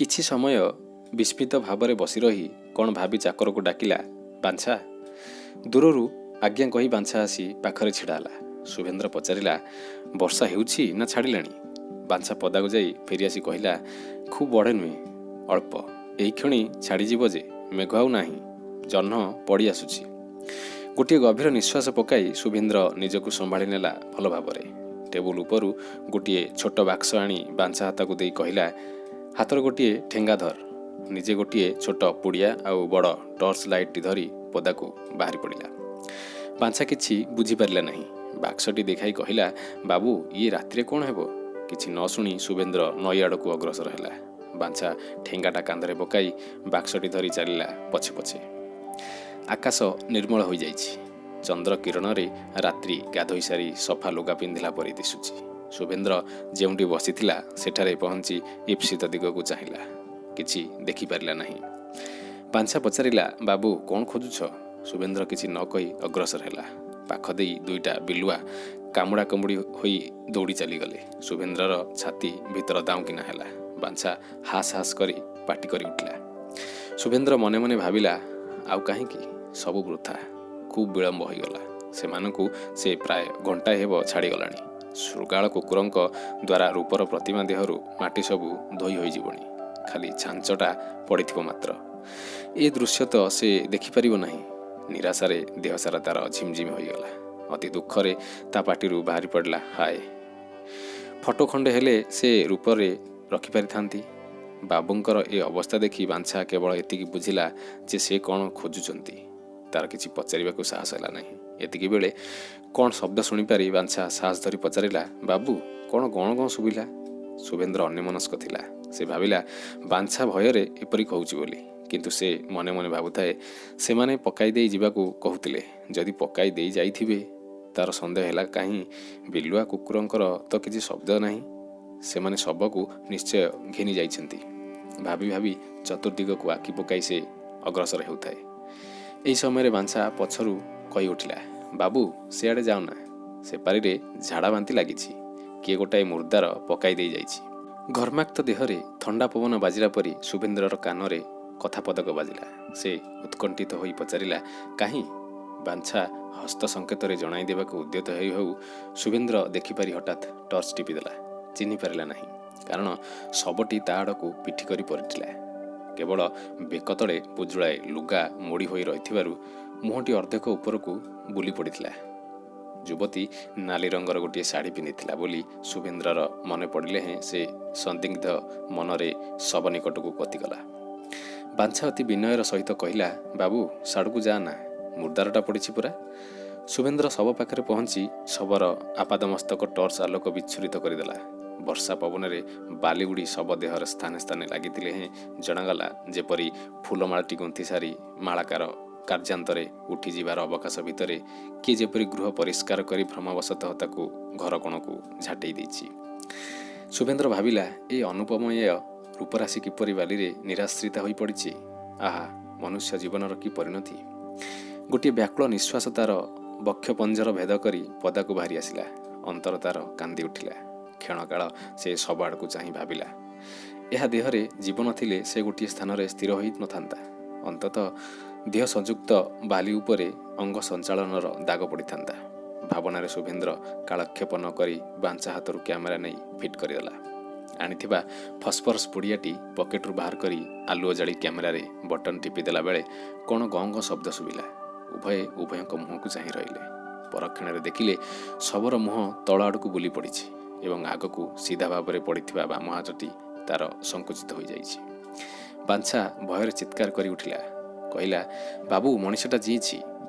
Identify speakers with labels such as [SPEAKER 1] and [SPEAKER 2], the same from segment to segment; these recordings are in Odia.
[SPEAKER 1] କିଛି ସମୟ ବିସ୍ମିତ ଭାବରେ ବସି ରହି କ'ଣ ଭାବି ଚାକରକୁ ଡାକିଲା, ବାଞ୍ଛା। ଦୂରରୁ ଆଜ୍ଞା କହି ବାଞ୍ଛା ଆସି ପାଖରେ ଛିଡ଼ା ହେଲା। ଶୁଭେନ୍ଦ୍ର ପଚାରିଲା, ବର୍ଷା ହେଉଛି ନା ଛାଡ଼ିଲାଣି? ବାଞ୍ଛା ପଦାକୁ ଯାଇ ଫେରିଆସି କହିଲା, ଖୁବ୍ ବଢ଼େ ନୁହେଁ, ଅଳ୍ପ। ଏଇକ୍ଷଣି ଛାଡ଼ିଯିବ ଯେ, ମେଘ ଆଉ ନାହିଁ, ଜହ୍ନ ପଡ଼ି ଆସୁଛି। ଗୋଟିଏ ଗଭୀର ନିଶ୍ୱାସ ପକାଇ ଶୁଭେନ୍ଦ୍ର ନିଜକୁ ସମ୍ଭାଳି ନେଲା ଭଲ ଭାବରେ। ଟେବୁଲ ଉପରୁ ଗୋଟିଏ ଛୋଟ ବାକ୍ସ ଆଣି ବାଞ୍ଛା ହାତକୁ ଦେଇ କହିଲା, ହାତର ଗୋଟିଏ ଠେଙ୍ଗା ଧର। ନିଜେ ଗୋଟିଏ ଛୋଟ ପୁଡ଼ିଆ ଆଉ ବଡ଼ ଟର୍ଚ୍ଚ ଲାଇଟ୍ଟି ଧରି ପଦାକୁ ବାହାରି ପଡ଼ିଲା। ବାଞ୍ଛା କିଛି ବୁଝିପାରିଲା ନାହିଁ। ବାକ୍ସଟି ଦେଖାଇ କହିଲା, ବାବୁ, ଇଏ ରାତିରେ କ'ଣ ହେବ? କିଛି ନ ଶୁଣି ଶୁଭେନ୍ଦ୍ର ନଈ ଆଡ଼କୁ ଅଗ୍ରସର ହେଲା। ବାଞ୍ଛା ଠେଙ୍ଗାଟା କାନ୍ଧରେ ପକାଇ ବାକ୍ସଟି ଧରି ଚାଲିଲା ପଛେ ପଛେ। ଆକାଶ ନିର୍ମଳ ହୋଇଯାଇଛି। ଚନ୍ଦ୍ର କିରଣରେ ରାତ୍ରି ଗାଧୋଇ ସାରି ସଫା ଲୁଗା ପିନ୍ଧିଲା ପରି ଦିଶୁଛି। ଶୁଭେନ୍ଦ୍ର ଯେଉଁଠି ବସିଥିଲା ସେଠାରେ ପହଞ୍ଚି ଇପ୍ସିତ ଦିଗକୁ ଚାହିଁଲା। କିଛି ଦେଖିପାରିଲା ନାହିଁ। ବାଞ୍ଛା ପଚାରିଲା, ବାବୁ, କ'ଣ ଖୋଜୁଛ? ଶୁଭେନ୍ଦ୍ର କିଛି ନ କହି ଅଗ୍ରସର ହେଲା। ପାଖ ଦେଇ ଦୁଇଟା ବିଲୁଆ କାମୁଡ଼ା କାମୁଡ଼ି ହୋଇ ଦୌଡ଼ି ଚାଲିଗଲେ। ଶୁଭେନ୍ଦ୍ରର ଛାତି ଭିତର ଦାଉଁକିନା ହେଲା। ବାଞ୍ଛା ହାସ୍ ହାସ୍ କରି ପାଟି କରି ଉଠିଲା। ଶୁଭେନ୍ଦ୍ର ମନେ ମନେ ଭାବିଲା, ଆଉ କାହିଁକି? ସବୁ ବୃଥା। ଖୁବ୍ ବିଳମ୍ବ ହୋଇଗଲା। ସେମାନଙ୍କୁ ସେ ପ୍ରାୟ ଘଣ୍ଟାଏ ହେବ ଛାଡ଼ିଗଲାଣି। ଶୃଗାଳ କୁକୁରଙ୍କ ଦ୍ୱାରା ରୂପର ପ୍ରତିମା ଦେହରୁ ମାଟି ସବୁ ଧୋଇ ହୋଇଯିବଣି। ଖାଲି ଛାଞ୍ଚଟା ପଡ଼ିଥିବ ମାତ୍ର। ଏ ଦୃଶ୍ୟ ତ ସେ ଦେଖିପାରିବ ନାହିଁ। ନିରାଶାରେ ଦେହସାରା ତାର ଝିମଝିମ ହୋଇଗଲା। ଅତି ଦୁଃଖରେ ତା ପାଟିରୁ ବାହାରି ପଡ଼ିଲା, ହାୟ! ଫଟୋ ଖଣ୍ଡେ ହେଲେ ସେ ରୂପରେ ରଖିପାରିଥାନ୍ତି। ବାବୁଙ୍କର ଏ ଅବସ୍ଥା ଦେଖି ବାଞ୍ଛା କେବଳ ଏତିକି ବୁଝିଲା ଯେ ସେ କ'ଣ ଖୋଜୁଛନ୍ତି। ତାର କିଛି ପଚାରିବାକୁ ସାହସ ହେଲା ନାହିଁ। ଏତିକିବେଳେ କ'ଣ ଶବ୍ଦ ଶୁଣିପାରି ବାଞ୍ଛା ସାହସ ଧରି ପଚାରିଲା, ବାବୁ, କ'ଣ ଗଣ ଗଣ ଶୁଭିଲା? ଶୁଭେନ୍ଦ୍ର ଅନ୍ୟମନସ୍କ ଥିଲା। ସେ ଭାବିଲା ବାଞ୍ଛା ଭୟରେ ଏପରି କହୁଛି ବୋଲି। କିନ୍ତୁ ସେ ମନେ ମନେ ଭାବୁଥାଏ, ସେମାନେ ପକାଇ ଦେଇ ଯିବାକୁ କହୁଥିଲେ। ଯଦି ପକାଇ ଦେଇ ଯାଇଥିବେ, ତାର ସନ୍ଦେହ ହେଲା କାହିଁ? ବିଲୁଆ କୁକୁରଙ୍କର ତ କିଛି ଶବ୍ଦ ନାହିଁ। ସେମାନେ ଶବକୁ ନିଶ୍ଚୟ ଘେନି ଯାଇଛନ୍ତି। ଭାବି ଭାବି ଚତୁର୍ଦିଗକୁ ଆଖି ପକାଇ ସେ ଅଗ୍ରସର ହେଉଥାଏ। ଏହି ସମୟରେ ବାଞ୍ଛା ପଛରୁ କହି ଉଠିଲା, ବାବୁ, ସେଆଡ଼େ ଯାଉନା। ସେପାରିରେ ଝାଡ଼ା ବାନ୍ତି ଲାଗିଛି। କିଏ ଗୋଟାଏ ମୁର୍ଦାର ପକାଇ ଦେଇ ଯାଇଛି। ଘର୍ମାକ୍ତ ଦେହରେ ଥଣ୍ଡା ପବନ ବାଜିଲା ପରି ଶୁଭେନ୍ଦ୍ରର କାନରେ କଥା ପଦକ ବାଜିଲା। ସେ ଉତ୍କଣ୍ଠିତ ହୋଇ ପଚାରିଲା, କାହିଁ? ବାଞ୍ଛା ହସ୍ତ ସଂକେତରେ ଜଣାଇ ଦେବାକୁ ଉଦ୍ୟତ ହେଉ ହେଉ ଶୁଭେନ୍ଦ୍ର ଦେଖିପାରି ହଠାତ୍ ଟର୍ଚ୍ଚ ଟିପିଦେଲା। ଚିହ୍ନି ପାରିଲା ନାହିଁ। କାରଣ ଶବଟି ତା ଆଡ଼କୁ ପିଠି କରି ପଡ଼ିଥିଲା। କେବଳ ବେକ ତଳେ ପୁଜୁଳାଏ ଲୁଗା ମୋଡ଼ି ହୋଇ ରହିଥିବାରୁ ମୁହଁଟି ଅର୍ଦ୍ଧେକ ଉପରକୁ ବୁଲି ପଡ଼ିଥିଲା। ଯୁବତୀ ନାଲି ରଙ୍ଗର ଗୋଟିଏ ଶାଢ଼ୀ ପିନ୍ଧିଥିଲା ବୋଲି ଶୁଭେନ୍ଦ୍ରର ମନେ ପଡ଼ିଲେ ହେଁ ସେ ସନ୍ଦିଗ୍ଧ ମନରେ ଶବ ନିକଟକୁ ଗତିକଲା। ବାଞ୍ଛା ଅତି ବିନୟର ସହିତ କହିଲା, ବାବୁ, ସାଡ଼କୁ ଯା ନା, ମୁର୍ଦାରଟା ପଡ଼ିଛି ପୁରା। ଶୁଭେନ୍ଦ୍ର ଶବ ପାଖରେ ପହଞ୍ଚି ଶବର ଆପାଦମସ୍ତକ ଟର୍ଚ୍ଚ ଆଲୋକ ବିଚ୍ଛୁରିତ କରିଦେଲା। ବର୍ଷା ପବନରେ ବାଲି ଉଡ଼ି ଶବ ଦେହର ସ୍ଥାନେ ସ୍ଥାନେ ଲାଗିଥିଲେ ହେଁ ଜଣାଗଲା ଯେପରି ଫୁଲମାଳଟି ଗୁନ୍ଥି ସାରି ମାଳାକାର କାର୍ଯ୍ୟାନ୍ତରେ ଉଠିଯିବାର ଅବକାଶ ଭିତରେ କିଏ ଯେପରି ଗୃହ ପରିଷ୍କାର କରି ଭ୍ରମବଶତଃ ତାକୁ ଘର କୋଣକୁ ଝାଟେଇ ଦେଇଛି। ଶୁଭେନ୍ଦ୍ର ଭାବିଲା, ଏ ଅନୁପମେୟ ରୂପରାଶି କିପରି ବାଲିରେ ନିରାଶ୍ରିତା ହୋଇ ପଡ଼ିଛି। ଆହା, ମନୁଷ୍ୟ ଜୀବନର କି ପରିଣତି! ଗୋଟିଏ ବ୍ୟାକୁଳ ନିଶ୍ୱାସ ତାର ବକ୍ଷ ପଞ୍ଜର ଭେଦ କରି ପଦାକୁ ବାହାରି ଆସିଲା। ଅନ୍ତର ତାର କାନ୍ଦି ଉଠିଲା। କ୍ଷଣକାଳ ସେ ଶବ ଆଡ଼କୁ ଚାହିଁ ଭାବିଲା, ଏହା ଦେହରେ ଜୀବନ ଥିଲେ ସେ ଗୋଟିଏ ସ୍ଥାନରେ ସ୍ଥିର ହୋଇ ନଥାନ୍ତା। ଅନ୍ତତଃ ଦେହ ସଂଯୁକ୍ତ ବାଲି ଉପରେ ଅଙ୍ଗ ସଞ୍ଚାଳନର ଦାଗ ପଡ଼ିଥାନ୍ତା। ଭାବନାରେ ଶୁଭେନ୍ଦ୍ର କାଳକ୍ଷେପ ନ କରି ବାଞ୍ଛା ହାତରୁ କ୍ୟାମେରା ନେଇ ଫିଟ୍ କରିଦେଲା। ଆଣିଥିବା ଫସ୍ଫରସ୍ ପୁଡ଼ିଆଟି ପକେଟରୁ ବାହାର କରି ଆଲୁଅ ଜାଳି କ୍ୟାମେରାରେ ବଟନ୍ ଟିପିଦେଲା ବେଳେ କ'ଣ ଗଁ ଗଁ ଶବ୍ଦ ଶୁଭିଲା। ଉଭୟଙ୍କ ମୁହଁକୁ ଚାହିଁ ରହିଲେ। ପରକ୍ଷଣରେ ଦେଖିଲେ ଶବର ମୁହଁ ତଳ ଆଡ଼କୁ ବୁଲି ପଡ଼ିଛି ଏବଂ ଆଗକୁ ସିଧା ଭାବରେ ପଡ଼ିଥିବା ବାମ ହାତଟି ତାର ସଙ୍କୁଚିତ ହୋଇଯାଇଛି। ବାଞ୍ଛା ଭୟରେ ଚିତ୍କାର କରି ଉଠିଲା। କହିଲା, ବାବୁ, ମଣିଷଟା ଜିଇଛି।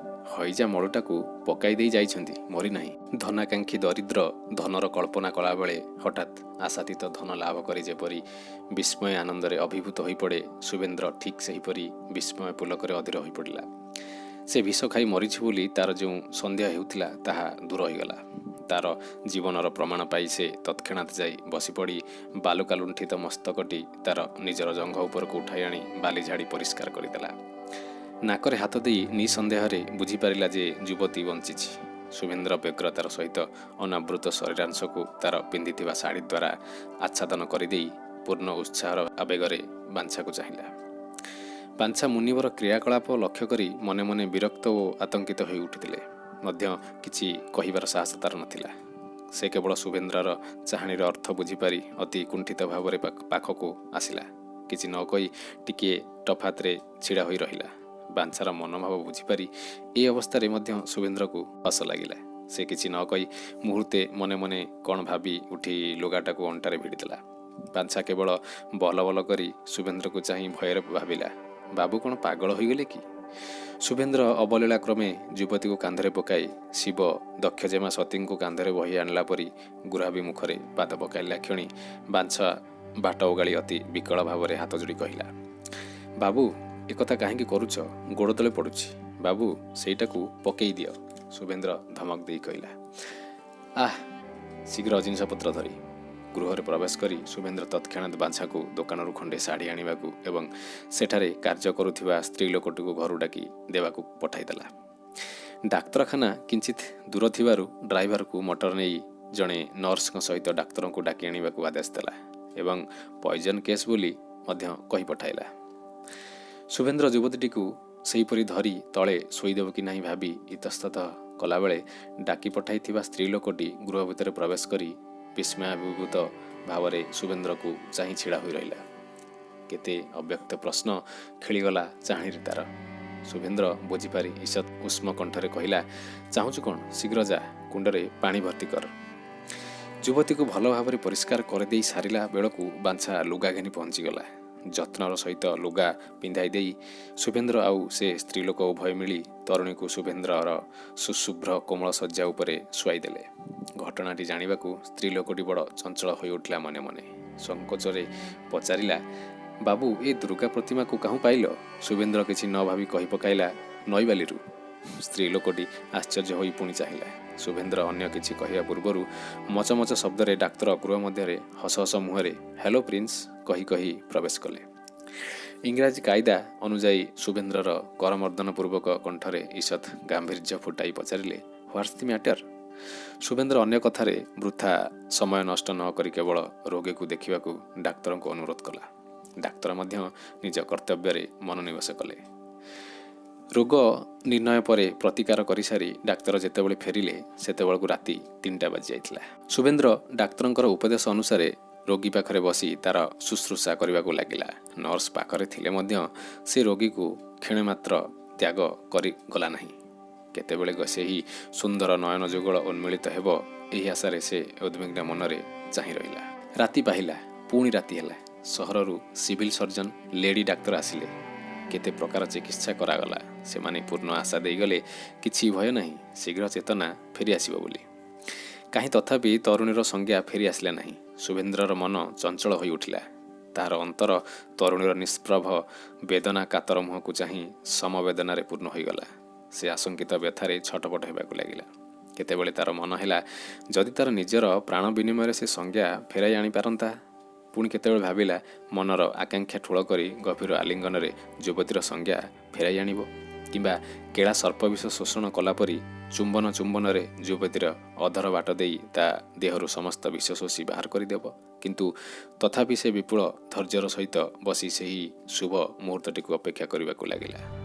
[SPEAKER 1] ହଇଜା ମଳୁଟାକୁ ପକାଇ ଦେଇ ଯାଇଛନ୍ତି, ମରିନାହିଁ। ଧନାକାଂକ୍ଷୀ ଦରିଦ୍ର ଧନର କଳ୍ପନା କଲାବେଳେ ହଠାତ୍ ଆଶାତୀତ ଧନ ଲାଭ କରି ଯେପରି ବିସ୍ମୟ ଆନନ୍ଦରେ ଅଭିଭୂତ ହୋଇପଡ଼େ, ଶୁଭେନ୍ଦ୍ର ଠିକ୍ ସେହିପରି ବିସ୍ମୟ ପୁଲକରେ ଅଧୀର ହୋଇପଡ଼ିଲା। ସେ ବିଷ ଖାଇ ମରିଛି ବୋଲି ତାର ଯେଉଁ ସନ୍ଦେହ ହେଉଥିଲା ତାହା ଦୂର ହୋଇଗଲା। ତାର ଜୀବନର ପ୍ରମାଣ ପାଇ ସେ ତତ୍କ୍ଷଣାତ୍ ଯାଇ ବସିପଡ଼ି ବାଲୁକା ଲୁଣ୍ଠିତ ମସ୍ତକଟି ତାର ନିଜର ଜଙ୍ଘ ଉପରକୁ ଉଠାଇ ଆଣି ବାଲି ଝାଡ଼ି ପରିଷ୍କାର କରିଦେଲା। ନାକରେ ହାତ ଦେଇ ନିଃସନ୍ଦେହରେ ବୁଝିପାରିଲା ଯେ ଯୁବତୀ ବଞ୍ଚିଛି। ଶୁଭେନ୍ଦ୍ର ବ୍ୟଗ୍ରତାର ସହିତ ଅନାବୃତ ଶରୀରାଂଶକୁ ତାର ପିନ୍ଧିଥିବା ଶାଢ଼ୀ ଦ୍ୱାରା ଆଚ୍ଛାଦନ କରିଦେଇ ପୂର୍ଣ୍ଣ ଉତ୍ସାହର ଆବେଗରେ ବାଞ୍ଛାକୁ ଚାହିଁଲା। ବାଞ୍ଛା ମୁନିବର କ୍ରିୟାକଳାପ ଲକ୍ଷ୍ୟ କରି ମନେ ମନେ ବିରକ୍ତ ଓ ଆତଙ୍କିତ ହୋଇ ଉଠିଥିଲେ ମଧ୍ୟ କିଛି କହିବାର ସାହସ ତାର ନଥିଲା। ସେ କେବଳ ଶୁଭେନ୍ଦ୍ରର ଚାହାଣୀର ଅର୍ଥ ବୁଝିପାରି ଅତି କୁଣ୍ଠିତ ଭାବରେ ପାଖକୁ ଆସିଲା। କିଛି ନ କହି ଟିକିଏ ତଫାତରେ ଛିଡ଼ା ହୋଇ ରହିଲା। ବାଞ୍ଛାର ମନୋଭାବ ବୁଝିପାରି ଏ ଅବସ୍ଥାରେ ମଧ୍ୟ ଶୁଭେନ୍ଦ୍ରକୁ ହସ ଲାଗିଲା। ସେ କିଛି ନ କହି ମୁହୂର୍ତ୍ତେ ମନେ ମନେ କ'ଣ ଭାବି ଉଠି ଲୁଗାଟାକୁ ଅଣ୍ଟାରେ ଭିଡ଼ିଦେଲା। ବାଞ୍ଛା କେବଳ ବଲ ବଲ କରି ଶୁଭେନ୍ଦ୍ରକୁ ଚାହିଁ ଭୟରେ ଭାବିଲା, ବାବୁ କ'ଣ ପାଗଳ ହୋଇଗଲେ କି? ଶୁଭେନ୍ଦ୍ର ଅବଲୀଳା କ୍ରମେ ଯୁବତୀକୁ କାନ୍ଧରେ ପକାଇ ଶିବ ଦକ୍ଷଜେମା ସତୀଙ୍କୁ କାନ୍ଧରେ ବହି ଆଣିଲା ପରି ଗୁରାଭି ମୁଖରେ ପାଦ ପକାଇଲା କ୍ଷଣି ବାଞ୍ଛା ବାଟ ଓଗାଳି ଅତି ବିକଳ ଭାବରେ ହାତ ଯୋଡ଼ି କହିଲା, ବାବୁ ଏକଥା କାହିଁକି କରୁଛ? ଗୋଡ଼ ତଳେ ପଡ଼ୁଛି। ବାବୁ ସେଇଟାକୁ ପକେଇ ଦିଅ। ଶୁଭେନ୍ଦ୍ର ଧମକ ଦେଇ କହିଲା। ଶୀଘ୍ର ଜିନିଷପତ୍ର ଧରି ଗୃହରେ ପ୍ରବେଶ କରି ଶୁଭେନ୍ଦ୍ର ତତ୍କ୍ଷଣାତ୍ ବାଞ୍ଛାକୁ ଦୋକାନରୁ ଖଣ୍ଡେ ଶାଢ଼ୀ ଆଣିବାକୁ ଏବଂ ସେଠାରେ କାର୍ଯ୍ୟ କରୁଥିବା ସ୍ତ୍ରୀ ଲୋକଟିକୁ ଘରୁ ଡାକି ଦେବାକୁ ପଠାଇଦେଲା। ଡାକ୍ତରଖାନା କିଞ୍ଚିତ୍ ଦୂର ଥିବାରୁ ଡ୍ରାଇଭରକୁ ମୋଟର ନେଇ ଜଣେ ନର୍ସଙ୍କ ସହିତ ଡାକ୍ତରଙ୍କୁ ଡାକି ଆଣିବାକୁ ଆଦେଶ ଦେଲା ଏବଂ ପଏଜନ୍ କେସ୍ ବୋଲି ମଧ୍ୟ କହି ପଠାଇଲା। ଶୁଭେନ୍ଦ୍ର ଯୁବତୀଟିକୁ ସେହିପରି ଧରି ତଳେ ଶୋଇଦେବ କି ନାହିଁ ଭାବି ଇତସ୍ତତ କଲାବେଳେ ଡାକି ପଠାଇଥିବା ସ୍ତ୍ରୀ ଲୋକଟି ଗୃହ ଭିତରେ ପ୍ରବେଶ କରି ବିସ୍ମୟାଭିଭୂତ ଭାବରେ ଶୁଭେନ୍ଦ୍ରକୁ ଚାହିଁ ଛିଡ଼ା ହୋଇ ରହିଲା। କେତେ ଅବ୍ୟକ୍ତ ପ୍ରଶ୍ନ ଖେଳିଗଲା ଚାହାଣୀରେ ତାର। ଶୁଭେନ୍ଦ୍ର ବୁଝିପାରି ଈଷତ୍ ଉଷ୍ମ କଣ୍ଠରେ କହିଲା, ଚାହୁଁଛୁ କ'ଣ? ଶୀଘ୍ର ଯା, କୁଣ୍ଡରେ ପାଣି ଭର୍ତ୍ତି କର। ଯୁବତୀକୁ ଭଲ ଭାବରେ ପରିଷ୍କାର କରିଦେଇ ସାରିଲା ବେଳକୁ ବାଞ୍ଛା ଲୁଗା ଘେନି ପହଞ୍ଚିଗଲା। ଯତ୍ନର ସହିତ ଲୁଗା ପିନ୍ଧାଇ ଦେଇ ଶୁଭେନ୍ଦ୍ର ଆଉ ସେ ସ୍ତ୍ରୀ ଲୋକ ଉଭୟ ମିଳି ତରୁଣୀକୁ ଶୁଭେନ୍ଦ୍ରର ସୁଶୁଭ୍ର କୋମଳ ଶଯ୍ୟା ଉପରେ ଶୁଆଇଦେଲେ। ଘଟଣାଟି ଜାଣିବାକୁ ସ୍ତ୍ରୀ ଲୋକଟି ବଡ଼ ଚଞ୍ଚଳ ହୋଇ ଉଠିଲା। ମନେ ମନେ ସଂକୋଚରେ ପଚାରିଲା, ବାବୁ ଏ ଦୁର୍ଗା ପ୍ରତିମାକୁ କାହୁଁ ପାଇଲ? ଶୁଭେନ୍ଦ୍ର କିଛି ନ ଭାବି କହି ପକାଇଲା, ନଈବାଲିରୁ। ସ୍ତ୍ରୀ ଲୋକଟି ଆଶ୍ଚର୍ଯ୍ୟ ହୋଇ ପୁଣି ଚାହିଁଲା। ଶୁଭେନ୍ଦ୍ର ଅନ୍ୟ କିଛି କହିବା ପୂର୍ବରୁ ମଚମଚ ଶବ୍ଦରେ ଡାକ୍ତର ଗୃହ ମଧ୍ୟରେ ହସ ହସ ମୁହଁରେ ହ୍ୟାଲୋ ପ୍ରିନ୍ସ କହି କହି ପ୍ରବେଶ କଲେ। ଇଂରାଜୀ କାଇଦା ଅନୁଯାୟୀ ଶୁଭେନ୍ଦ୍ରର କରମର୍ଦ୍ଦନପୂର୍ବକ କଣ୍ଠରେ ଈଷତ୍ ଗାମ୍ଭୀର୍ଯ୍ୟ ଫୁଟାଇ ପଚାରିଲେ, ହ୍ୱାଟ୍ସ ଦି ମ୍ୟାଟର? ଶୁଭେନ୍ଦ୍ର ଅନ୍ୟ କଥାରେ ବୃଥା ସମୟ ନଷ୍ଟ ନ କରି କେବଳ ରୋଗୀକୁ ଦେଖିବାକୁ ଡାକ୍ତରଙ୍କୁ ଅନୁରୋଧ କଲା। ଡାକ୍ତର ମଧ୍ୟ ନିଜ କର୍ତ୍ତବ୍ୟରେ ମନୋନିବେଶ କଲେ। ରୋଗ ନିର୍ଣ୍ଣୟ ପରେ ପ୍ରତିକାର କରିସାରି ଡାକ୍ତର ଯେତେବେଳେ ଫେରିଲେ ସେତେବେଳକୁ ରାତି 3ଟା ବାଜିଯାଇଥିଲା। ଶୁଭେନ୍ଦ୍ର ଡାକ୍ତରଙ୍କର ଉପଦେଶ ଅନୁସାରେ ରୋଗୀ ପାଖରେ ବସି ତାର ଶୁଶ୍ରୂଷା କରିବାକୁ ଲାଗିଲା। ନର୍ସ ପାଖରେ ଥିଲେ ମଧ୍ୟ ସେ ରୋଗୀକୁ କ୍ଷଣେ ମାତ୍ର ତ୍ୟାଗ କରିଗଲା ନାହିଁ। କେତେବେଳେ ସେହି ସୁନ୍ଦର ନୟନ ଯୁଗଳ ଉନ୍ମିଳିତ ହେବ ଏହି ଆଶାରେ ସେ ଉଦ୍ବିଗ୍ନ ମନରେ ଚାହିଁ ରହିଲା। ରାତି ପାହିଲା, ପୁଣି ରାତି ହେଲା। ସହରରୁ ସିଭିଲ ସର୍ଜନ ଲେଡି ଡାକ୍ତର ଆସିଲେ। କେତେ ପ୍ରକାର ଚିକିତ୍ସା କରାଗଲା। ସେମାନେ ପୂର୍ଣ୍ଣ ଆଶା ଦେଇଗଲେ କିଛି ଭୟ ନାହିଁ, ଶୀଘ୍ର ଚେତନା ଫେରିଆସିବ ବୋଲି। କାହିଁ ତଥାପି ତରୁଣୀର ସଂଜ୍ଞା ଫେରି ଆସିଲା ନାହିଁ। ଶୁଭେନ୍ଦ୍ରର ମନ ଚଞ୍ଚଳ ହୋଇ ଉଠିଲା। ତାହାର ଅନ୍ତର ତରୁଣୀର ନିଷ୍ପ୍ରଭ ବେଦନା କାତର ମୁହଁକୁ ଚାହିଁ ସମବେଦନାରେ ପୂର୍ଣ୍ଣ ହୋଇଗଲା। ସେ ଆଶଙ୍କିତ ବ୍ୟଥାରେ ଛଟପଟ ହେବାକୁ ଲାଗିଲା। କେତେବେଳେ ତାର ମନ ହେଲା ଯଦି ତାର ନିଜର ପ୍ରାଣ ବିନିମୟରେ ସେ ସଂଜ୍ଞା ଫେରାଇ ଆଣିପାରନ୍ତା। ପୁଣି କେତେବେଳେ ଭାବିଲା ମନର ଆକାଂକ୍ଷା ଠୁଳ କରି ଗଭୀର ଆଲିଙ୍ଗନରେ ଯୁବତୀର ସଂଜ୍ଞା ଫେରାଇ ଆଣିବ, କିମ୍ବା କେଳା ସର୍ପବିଷ ଶୋଷଣ କଲାପରି ଚୁମ୍ବନରେ ଯୁବତୀର ଅଧର ବାଟ ଦେଇ ତା ଦେହରୁ ସମସ୍ତ ବିଷ ଶୋଷି ବାହାର କରିଦେବ। କିନ୍ତୁ ତଥାପି ସେ ବିପୁଳ ଧୈର୍ଯ୍ୟର ସହିତ ବସି ସେହି ଶୁଭ ମୁହୂର୍ତ୍ତଟିକୁ ଅପେକ୍ଷା କରିବାକୁ ଲାଗିଲା।